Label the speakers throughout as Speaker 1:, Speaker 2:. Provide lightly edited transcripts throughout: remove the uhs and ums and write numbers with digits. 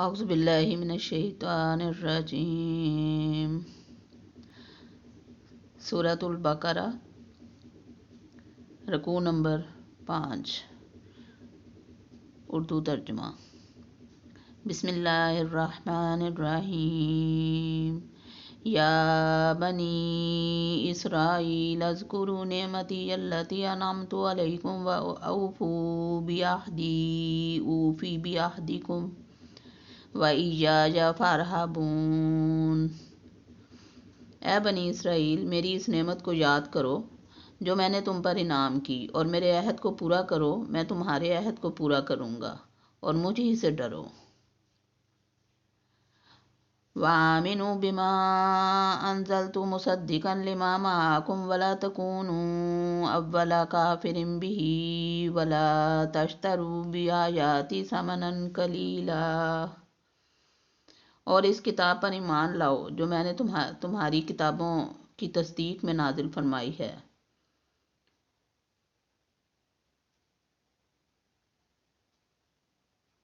Speaker 1: اعوذ باللہ من الشیطان الرجیم۔ سورۃ البقرہ، رکوع نمبر 5، اردو ترجمہ۔ بسم اللہ الرحمن الرحیم۔ یا بنی اسرائیل اذکروا نعمتی التی انعمت علیکم واوفوا بعہدی اوفی بعہدکم وإیایا فارہبون۔ اے بنی اسرائیل، میری اس نعمت کو یاد کرو جو میں نے تم پر انعام کی، اور میرے عہد کو پورا کرو، میں تمہارے عہد کو پورا کروں گا، اور مجھ ہی سے ڈرو۔ وآمنوا بما انزلت مصدقا لما معکم ولا تکونوا اول کافر بہ ولا تشتروا بآیاتی ثمنا قلیلا۔ اور اس کتاب پر ایمان لاؤ جو میں نے تمہاری کتابوں کی تصدیق میں نازل فرمائی ہے،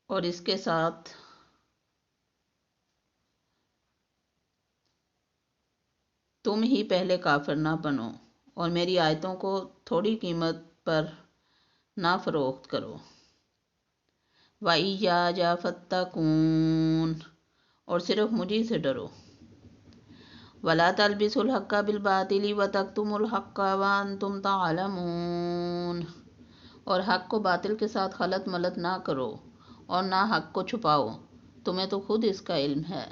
Speaker 1: اور اس کے ساتھ تم ہی پہلے کافر نہ بنو، اور میری آیتوں کو تھوڑی قیمت پر نہ فروخت کرو۔ وَإِيَّايَ فَاتَّقُونِ، اور صرف مجھے سے ڈرو۔ وَلَا تَلْبِسُوا الْحَقَّ بِالْبَاطِلِ وَتَكْتُمُوا الْحَقَّ وَأَنْتُمْ تَعْلَمُونَ، اور حق کو باطل کے ساتھ خلط ملط نہ کرو، اور نہ حق کو چھپاؤ، تمہیں تو خود اس کا علم ہے۔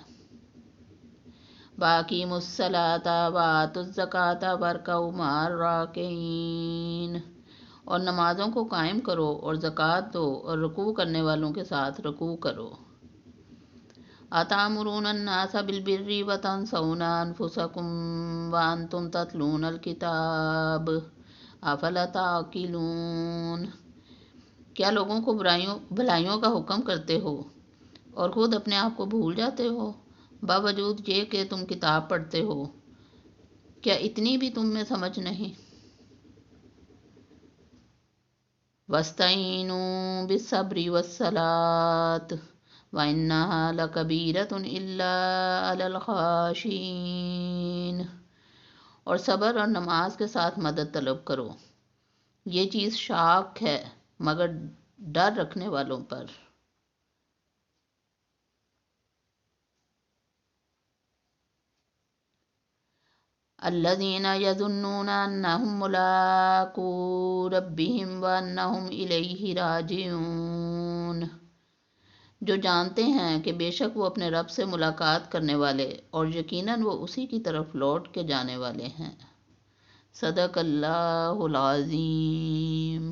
Speaker 1: وَأَقِیمُوا الصَّلَاةَ وَآتُوا الزَّکَاةَ وَارْکَعُوا مَعَ الرَّاکِعِینَ، اور نمازوں کو قائم کرو اور زکوٰۃ دو اور رکوع کرنے والوں کے ساتھ رکوع کرو۔ أَتَأْمُرُونَ النَّاسَ بِالْبِرِّ وَتَنْسَوْنَ أَنفُسَكُمْ وَأَنْتُمْ تَتْلُونَ الْکِتَابَ أَفَلَا تَعْقِلُونَ۔ کیا لوگوں کو بھلائیوں کا حکم کرتے ہو اور خود اپنے آپ کو بھول جاتے ہو، باوجود یہ کہ تم کتاب پڑھتے ہو؟ کیا اتنی بھی تم میں سمجھ نہیں؟ وَاسْتَعِینُوا بِالصَّبْرِ وَالصَّلَاةِ وَإِنَّهَا لَكَبِیرَةٌ إِلَّا عَلَى الْخَاشِعِینَ، اور صبر اور نماز کے ساتھ مدد طلب کرو، یہ چیز شاق ہے مگر ڈر رکھنے والوں پر۔ الذین یظنون انہم ملاقو ربہم وانہم الیہ راجعون، جو جانتے ہیں کہ بے شک وہ اپنے رب سے ملاقات کرنے والے، اور یقیناً وہ اسی کی طرف لوٹ کے جانے والے ہیں۔ صدق اللہ العظیم۔